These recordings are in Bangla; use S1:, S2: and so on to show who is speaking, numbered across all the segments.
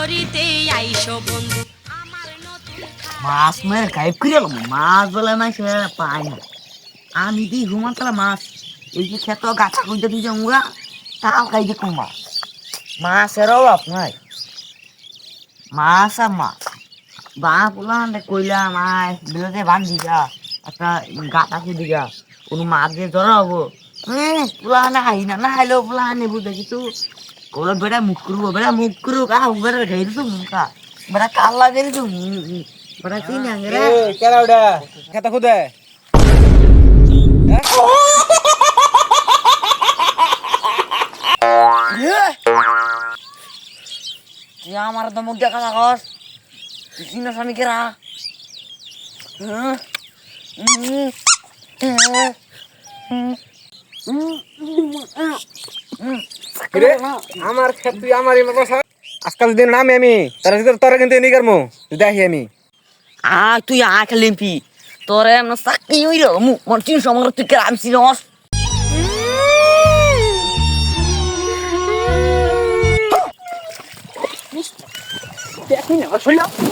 S1: বাসরিতে আইসো বন্ধু
S2: মাছ মেরে গাইব করে এলাম মাছ বলে মাছ পাই না আমি দিই ঘুমান তাহলে মাছ এই যে খেত গাছা খুঁজতে দিয়ে যাবো তাও খাই যে কম মাছের অভাব নাই মাছ আর মাছ বা পোলান কইলা মাছ বিরতে বান দিগা একটা গাটা খুঁদিগা কোনো মাছ দিয়ে ধরা হবো পোলা না হাই না হাইলেও পোলা নেবো দেখি তো ওরা বেড়া মুখ করবো বেড়া ঘাই তো মুখা বেড়া কাল্লা গেলি তো বেড়া চিনি রে
S3: কেরা ওটা খেতা খুদে
S2: তুই আমার তো মুখ দেখা থাকস তুই চিনস আমি কেরা
S3: আমার খেত তুই আমার আজকাল দিন নামে আমি তোরা কিন্তু এনে করবো দেখি আমি
S2: তুই খেলিমপি তোরে এমন চাকরি হইল মন চিনস আমার তুই কেরা আমি চিনস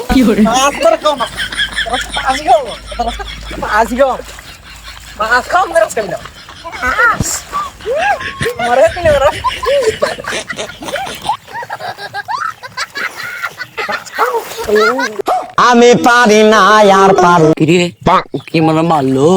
S1: কি করে
S2: আমি পারি না আর পারো কি রে কি মানে মারলো